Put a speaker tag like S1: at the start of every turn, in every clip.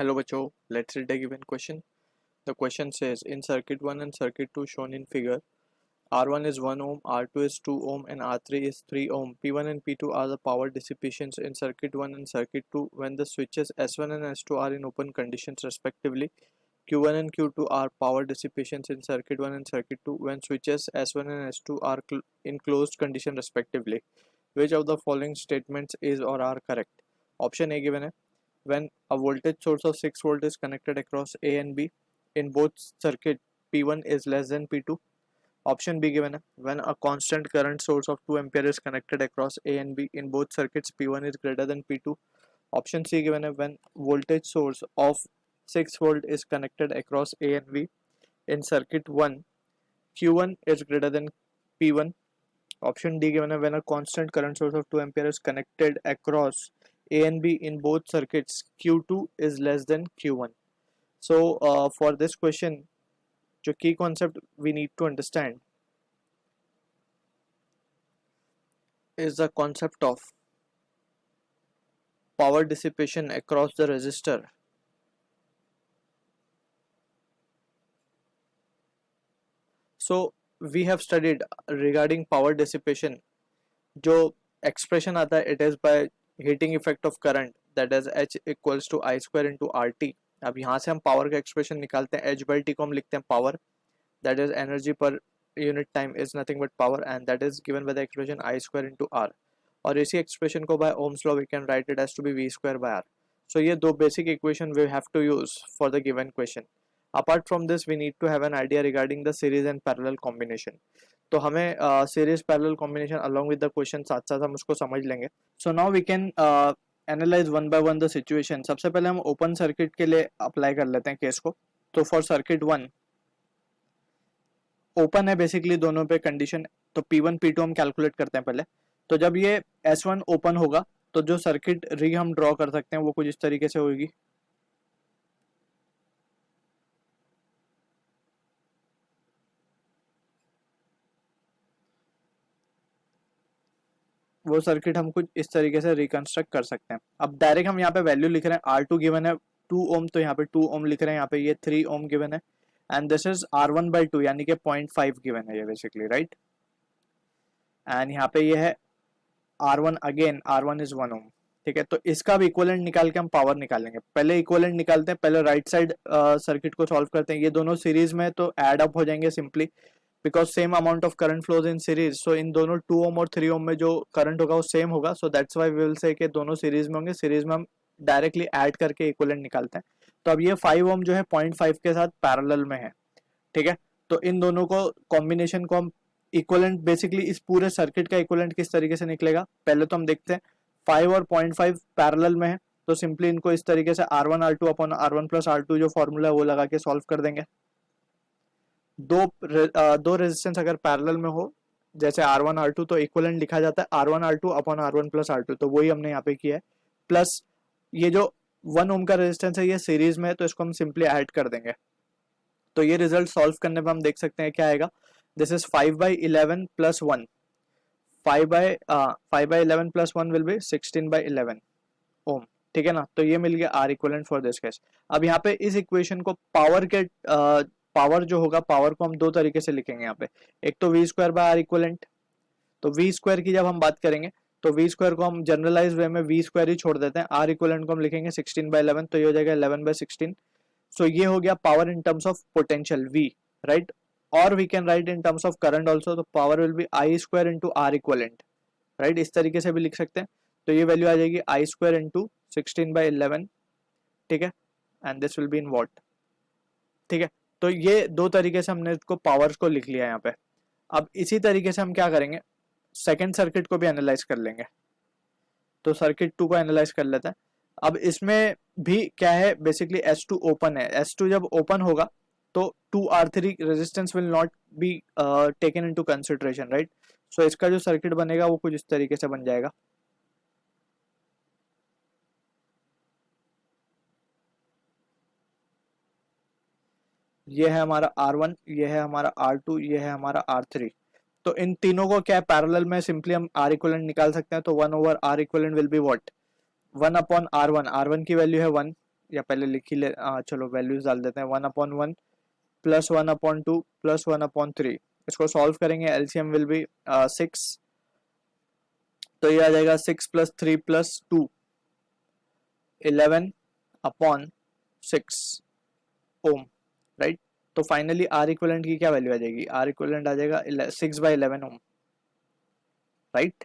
S1: Hello बच्चों, let's read the given question. The question says in circuit 1 and circuit 2 shown in figure, R1 is 1 ohm, R2 is 2 ohm and R3 is 3 ohm. P1 and P2 are the power dissipations in circuit 1 and circuit 2 when the switches S1 and S2 are in open conditions respectively. Q1 and Q2 are power dissipations in circuit 1 and circuit 2 when switches S1 and S2 are in closed condition respectively. Which of the following statements is or are correct? Option A given है. When a voltage source of 6 volt is connected across A and B in both circuit, P1 is less than P2. Option B given है. When a constant current source of 2 ampere is connected across A and B in both circuits, P1 is greater than P2. Option C given है. When voltage source of 6 volt is connected across A and B in circuit 1, Q1 is greater than P1. Option D given है. When a constant current source of 2 ampere is connected across A and B in both circuits, Q2 is less than Q1. So for this question, the key concept we need to understand is the concept of power dissipation across the resistor. So we have studied regarding power dissipation. जो expression आता है, it is by heating effect of current, that is H equals to I square into RT. अब यहाँ से हम power का expression निकालते हैं, H by T को हम लिखते हैं power, that is energy per unit time is nothing but power, and that is given by the expression I square into R. और इसी एक्सप्रेशन को by Ohm's law we can write it as to be V square by R. So ये दो basic equation we have to use for the given question. Apart from this, we need to have an idea regarding the series and parallel combination. तो हमें series parallel combination along with the question साथ साथ हम उसको समझ लेंगे. So now we can analyze one by one the situation. सबसे पहले हम open circuit के लिए apply कर लेते हैं केस को. तो for circuit 1 ओपन है बेसिकली दोनों पे कंडीशन, तो P1 P2 हम कैलकुलेट करते हैं पहले. तो जब ये S1 ओपन होगा तो जो सर्किट री हम ड्रॉ कर सकते हैं वो कुछ इस तरीके से होगी. वो सर्किट हम कुछ इस तरीके से रिकंस्ट्रक्ट कर सकते हैं. अब डायरेक्ट हम यहाँ पे वैल्यू लिख रहे हैं, R2 गिवन है 2 ओम, तो यहाँ पे 2 ओम लिख रहे हैं, यहाँ पे ये 3 ओम गिवन है, and this is R1 by 2 यानी कि 0.5 गिवन है ये बेसिकली, राइट. एंड यहाँ पे ये है R1 अगेन, R1 इज 1 ओम. ठीक है, तो इसका भी इक्विवेलेंट निकाल के हम पावर निकालेंगे. पहले इक्विवेलेंट निकालते हैं, पहले राइट साइड सर्किट को सॉल्व करते हैं. ये दोनों सीरीज में तो ऐड अप हो जाएंगे simply, because same amount of current flows in series. So in दोनों 2 ओम और 3 ओम में जो करंट होगा वो सेम होगा. So that's why we will say कि दोनों सीरीज में होंगे. सीरीज में हम डायरेक्टली ऐड करके इक्विवेलेंट निकालते हैं. तो अब ये 5 ओम जो है 0.5 के साथ पैरेलल में है. ठीक है, तो इन दोनों को कॉम्बिनेशन को हम इक्विवेलेंट, बेसिकली इस पूरे सर्किट का इक्विवेलेंट किस तरीके से निकलेगा पहले तो हम देखते हैं. 5 और 0.5 पैरेलल में है, तो सिंपली इनको इस तरीके से R1 R2 upon R1 plus R2 जो फॉर्मूला है वो लगा के सॉल्व कर देंगे. दो रेजिस्टेंस अगर पैरेलल में हो जैसे R1 R2 तो इक्विवेलेंट लिखा जाता है R1 R2 upon R1 plus R2, तो वही हमने यहाँ पे किया है. प्लस ये जो 1 ओम का रेजिस्टेंस है ये सीरीज में है, तो इसको हम सिंपली ऐड कर देंगे. तो ये रिजल्ट सॉल्व करने पे हम देख सकते हैं क्या आएगा. This is 5/11 plus 1. 5/11 plus 1 will be 16/11 ohm. ठीक है ना, तो ये मिल गया R equivalent for this case. अब यहाँ पे इस इक्वेशन को पावर जो होगा, पावर को हम दो तरीके से लिखेंगे यहाँ पे. एक तो V square by R equivalent. तो वी स्क्वायर की जब हम बात करेंगे तो वी स्क्वायर को हम जनरलाइज वे में वी स्क्वायर ही छोड़ देते हैं. आर इक्विवेलेंट को हम लिखेंगे 16/11, तो ये हो जाएगा 11/16. सो ये हो गया power in terms of potential V, right. और we can write in terms of current also. तो power will be I square into R equivalent, right. इस तरीके से भी लिख सकते हैं. तो ये वैल्यू आ जाएगी I स्क्वायर इंटू 16/11. ठीक है, and this will be in what. ठीक है, तो ये दो तरीके से हमने इसको पावर्स को लिख लिया यहाँ पे. अब इसी तरीके से हम क्या करेंगे, सेकेंड सर्किट को भी एनालाइज कर लेंगे. तो सर्किट 2 को एनालाइज कर लेते हैं. अब इसमें भी क्या है, बेसिकली S2 ओपन है. S2 जब ओपन होगा तो 2R3 resistance will not be taken into consideration, right. So इसका जो सर्किट बनेगा वो कुछ इस तरीके से बन जाएगा. ये है हमारा R1, ये है हमारा R2, ये है हमारा R3. तो इन तीनों को क्या है, पैरेलल में सिंपली हम आर इक्विवेलेंट निकाल सकते हैं. तो 1/R equivalent will be what, 1/R1. R1 की वैल्यू है 1, या पहले लिख ही ले, चलो वैल्यूज डाल देते हैं। 1/1 प्लस 1/2 प्लस 1/3। इसको सॉल्व करेंगे, एलसीएम विल बी 6, तो ये आ जाएगा 6 + 3 + 2 11/6 ओम, राइट। तो फाइनली आर इक्विवेलेंट की क्या वैल्यू आ जाएगी, आर इक्विवेलेंट आ जाएगा 6/11 ओम, राइट।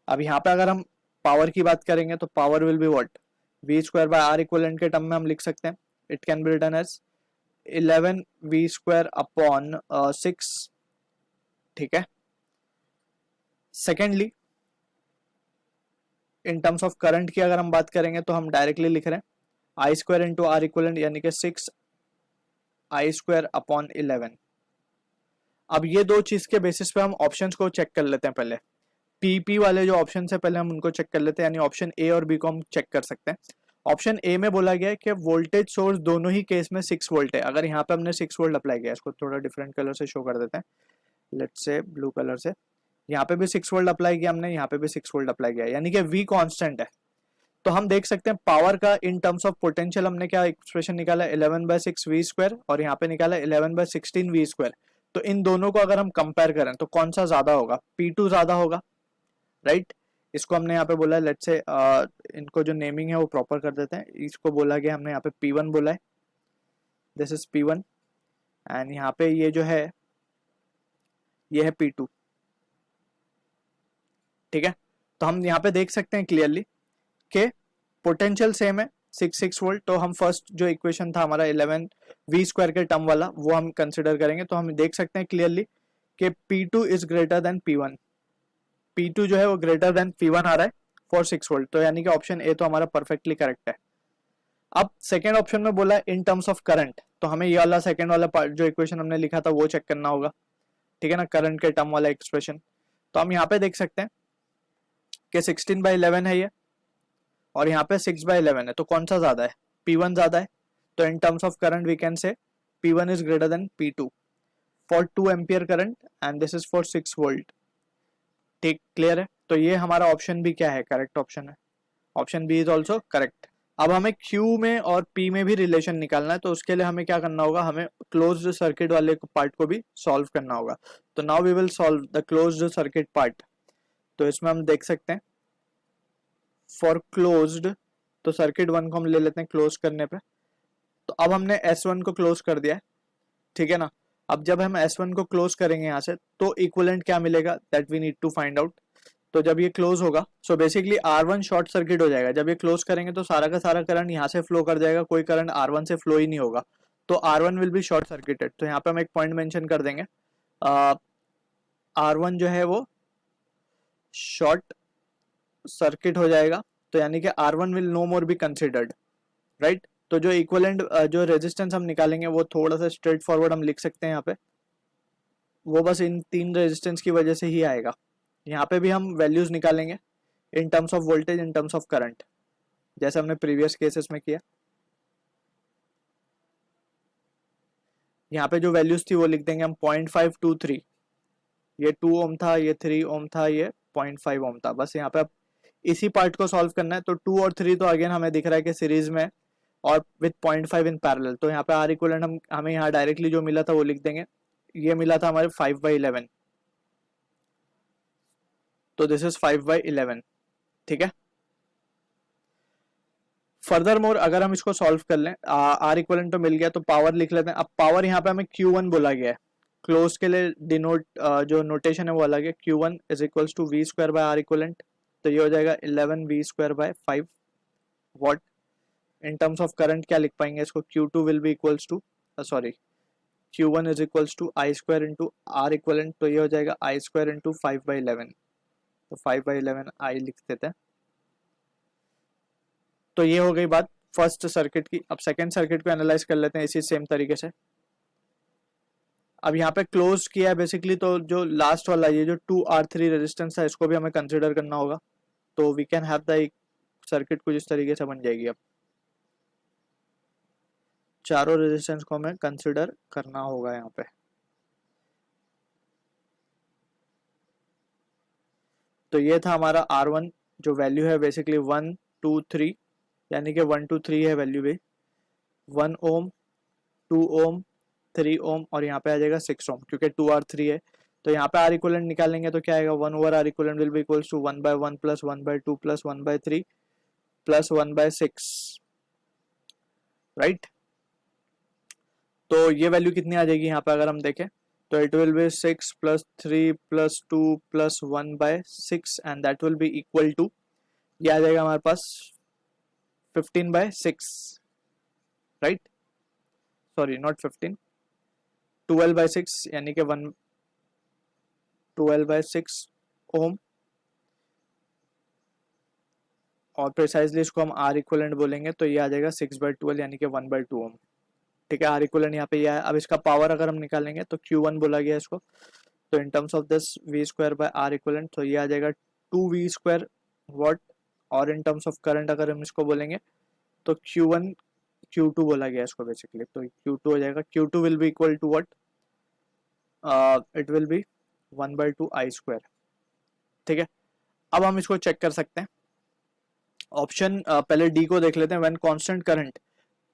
S1: अब यहाँ पे अगर हम पावर की बात करेंगे तो power will be what, v²/r equivalent के टर्म में हम लिख सकते हैं, it can be written as 11v²/6, ठीक है। Secondly in terms of current की अगर हम बात करेंगे तो हम डायरेक्टली लिख रहे हैं I² इंटू आर इक्विवेलेंट, यानी कि 6I²/11। अब ये दो चीज के बेसिस पे हम ऑप्शंस को चेक कर लेते हैं। पहले पीपी वाले जो ऑप्शन है पहले हम उनको चेक कर लेते हैं, यानी ऑप्शन ए और बी को हम चेक कर सकते हैं। ऑप्शन ए में बोला गया है कि वोल्टेज सोर्स दोनों ही केस में 6 वोल्ट है। अगर यहाँ पे हमने 6 वोल्ट अप्लाई किया, इसको थोड़ा डिफरेंट कलर से शो कर देते हैं, लेट्स से ब्लू कलर से। यहाँ पे भी 6 वोल्ट अप्लाई किया हमने, यहाँ पे भी 6 वोल्ट अप्लाई किया, यानी कि V कांस्टेंट है। तो हम देख सकते हैं पावर का इन टर्म्स ऑफ पोटेंशियल हमने क्या एक्सप्रेशन निकाला, 11/6 v², और यहाँ पे निकाला 11/16 v²। तो इन दोनों को अगर हम कंपेयर करें तो कौन सा ज्यादा होगा, P2 ज्यादा होगा, राइट। इसको हमने यहाँ पे बोला है, लेट्स से इनको जो नेमिंग है वो प्रॉपर कर देते हैं। इसको बोला गया हमने यहाँ पे P1 बोला है, दिस इज P1, एंड यहाँ पे ये जो है ये है P2, ठीक है। तो हम यहाँ पे देख सकते हैं क्लियरली कि पोटेंशियल सेम है 6 वोल्ट। तो हम फर्स्ट जो इक्वेशन था हमारा 11v² के टर्म वाला वो हम कंसिडर करेंगे, तो हम देख सकते हैं क्लियरली कि P2 is greater then P1, P2 जो है वो ग्रेटर देन P1 आ रहा है फॉर 6 वोल्ट। तो यानी कि ऑप्शन ए तो हमारा परफेक्टली करेक्ट है। अब सेकेंड ऑप्शन में बोला है इन टर्म्स ऑफ करंट, तो हमें ये वाला सेकेंड वाला पार्ट जो इक्वेशन हमने लिखा था वो चेक करना होगा, ठीक है ना, करंट के टर्म वाला एक्सप्रेशन। तो हम यहाँ पे देख सकते हैं कि 16/11 है ये, और यहाँ पे 6/11 है, तो कौन सा ज्यादा है, P1 ज्यादा है। तो in terms of current we can say P1 is greater than P2 for 2 ampere current, and this is for 6 volt, ठीक, क्लियर है। तो ये हमारा ऑप्शन भी क्या है, करेक्ट ऑप्शन है, option B is also correct. अब हमें Q में और P में भी रिलेशन निकालना है, तो उसके लिए हमें क्या करना होगा, हमें क्लोज्ड सर्किट वाले पार्ट को भी सॉल्व करना होगा। तो now we will solve the closed circuit part. तो इसमें हम देख सकते हैं फॉर क्लोज्ड, तो सर्किट 1 को हम ले लेते हैं क्लोज करने पे। तो अब हमने S1 को क्लोज कर दिया है, ठीक है ना। अब जब हम S1 को क्लोज करेंगे यहाँ से तो इक्विवेलेंट क्या मिलेगा, that we need to find out. तो जब ये क्लोज होगा so basically R1 short circuit हो जाएगा। जब ये क्लोज करेंगे तो सारा का सारा करंट यहाँ से फ्लो कर जाएगा, कोई करंट R1 से फ्लो ही नहीं होगा, तो R1 will be short circuited. तो यहाँ पे हम एक पॉइंट मेंशन कर देंगे, R1 जो है वो शॉर्ट सर्किट हो जाएगा, तो यानी कि R1 will no more be considered, right. तो जो इक्विवेलेंट जो रेजिस्टेंस हम निकालेंगे वो थोड़ा सा स्ट्रेट फॉरवर्ड हम लिख सकते हैं यहाँ पे, वो बस इन 3 रेजिस्टेंस की वजह से ही आएगा। यहाँ पे भी हम वैल्यूज निकालेंगे इन terms of voltage, in terms of current, जैसे हमने प्रीवियस केसेस में किया। यहाँ पे जो वैल्यूज थी वो लिख देंगे हम 0.523, ये 2 ओम था, ये 3 ओम था, ये 0.5 ओम था। बस यहाँ पे अब इसी पार्ट को सॉल्व करना है। तो 2 और 3 तो अगेन हमें दिख रहा है कि सीरीज में और विथ 0.5 इन पैरेलल। तो यहाँ पे आर इक्विवेलेंट हमें यहाँ डायरेक्टली जो मिला था वो लिख देंगे, ये मिला था हमारे 5/11, तो दिस इज 5/11, ठीक है। फर्दर मोर अगर हम इसको सॉल्व कर लें, आर इक्विवेलेंट तो मिल गया, तो पावर लिख लेते हैं। अब पावर यहाँ पे हमें Q1 बोला गया है, क्लोज के लिए डिनोट जो नोटेशन है वो अलग है, Q1 is equals to v²/r equivalent. तो ये हो जाएगा 11v²/5 watt. In terms of current क्या लिख पाएंगे इसको, Q2 will be equals to sorry Q1 is equals to I² into R equivalent. तो ये हो जाएगा I² इंटू 5/11, तो 5/11 I लिख देते हैं। तो ये हो गई बात फर्स्ट सर्किट की। अब सेकेंड सर्किट को एनालाइज कर लेते हैं इसी सेम तरीके से। अब यहाँ पे क्लोज किया है बेसिकली, तो जो लास्ट वाला ये जो 2R3 रेजिस्टेंस है इसको भी हमें कंसिडर करना होगा। तो we can have the circuit कुछ इस तरीके से बन जाएगी। अब चारों रेजिस्टेंस को हमें कंसिडर करना होगा यहाँ पे। तो ये था हमारा R1 जो वैल्यू है बेसिकली 1 2 3, यानी कि 1 2 3 है वैल्यू भी। 1 ओम, 2 ओम, 3 ओम और यहाँ पे आ जाएगा 6 ओम, क्योंकि 2 और 3 है। तो यहाँ पे आर इक्वलेंट निकालेंगे तो क्या आएगा, 1 over R equivalent will be equals to 1/1 plus 1/2 plus 1/3 plus 1/6, right. तो ये वैल्यू कितनी आ जाएगी यहाँ पे अगर हम देखें, तो it will be 6 plus 3 plus 2 plus 1/6 and that will be equal to, ये आ जाएगा हमारे पास 15/6, राइट, सॉरी नॉट 15, 12/6 यानी कि 12/6 ओम, और प्रिसाइजली इसको हम आर इक्वलेंट बोलेंगे तो ये आ जाएगा 6/12 यानी कि 1/2 ओम। ठीक है, आर इक्वलेंट यहाँ पे ये है। अब इसका पावर अगर हम निकालेंगे तो Q1 बोला गया इसको, तो in terms of this V² by R equivalent, तो ये आ जाएगा 2V² वॉट, और इन टर्म्स ऑफ करंट अगर हम इसको बोलेंगे तो Q1 Q2 बोला गया इसको बेसिकली, तो Q2 हो जाएगा, Q2 will be equal to what, it will be 1/2 I²। ठीक है, अब हम इसको चेक कर सकते हैं। ऑप्शन पहले डी को देख लेते हैं। व्हेन कांस्टेंट करंट,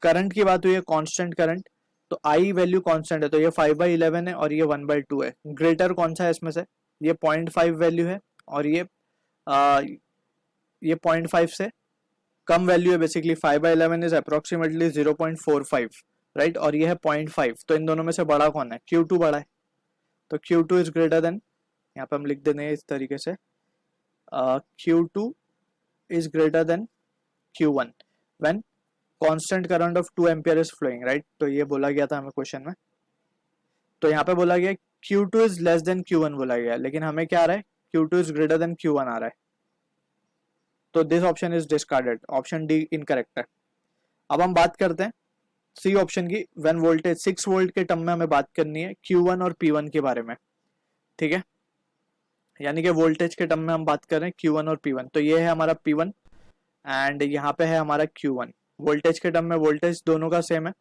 S1: करंट की बात हुई है, कांस्टेंट करंट, तो आई वैल्यू कांस्टेंट है, तो ये 5/11 है और ये 1/2 है। ग्रेटर कौन सा है इसमें से, ये 0.5 वैल्यू है और ये 0.5 से कम वैल्यू है बेसिकली। 5/11 इज अप्रोक्सीमेटली 0.45, राइट, और ये है 0.5, तो इन दोनों में से बड़ा कौन है, Q2 बड़ा है, तो Q2 इज ग्रेटर देन, यहाँ पे हम लिख देते हैं इस तरीके से, Q2 is greater than Q1 when constant current of 2 ampere is flowing, right। तो ये बोला गया था हमें क्वेश्चन में, तो यहाँ पे बोला गया Q2 is less than Q1 बोला गया, लेकिन हमें क्या आ रहा है, Q2 is greater than Q1 आ रहा है, तो this option is discarded, option D incorrect है। अब हम बात करते हैं सी ऑप्शन की। व्हेन वोल्टेज 6 वोल्ट के टर्म में हमें बात करनी है Q1 और P1 के बारे में, ठीक है, यानी कि वोल्टेज के टर्म में हम बात कर रहे हैं Q1 और P1, तो ये है हमारा P1 एंड यहाँ पे है हमारा Q1। वोल्टेज के टर्म में वोल्टेज दोनों का सेम है,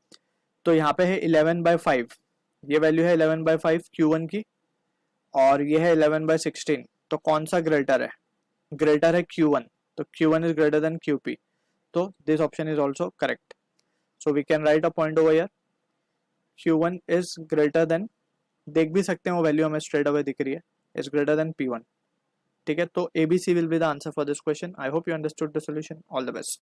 S1: तो यहाँ पे है 11/5, ये वैल्यू है 11/5 Q1 की, और ये है 11/16, तो कौन सा ग्रेटर है, ग्रेटर है Q1, तो Q1 is greater than QP, तो this option is also correct. So we can write a point over here, Q1 is greater than, देख भी सकते हैं वो वैल्यू हमें स्ट्रेट अवे दिख रही है, इज ग्रेटर देन P1। ठीक है, तो ABC will be the answer for this question. I hope you understood the solution. All the best.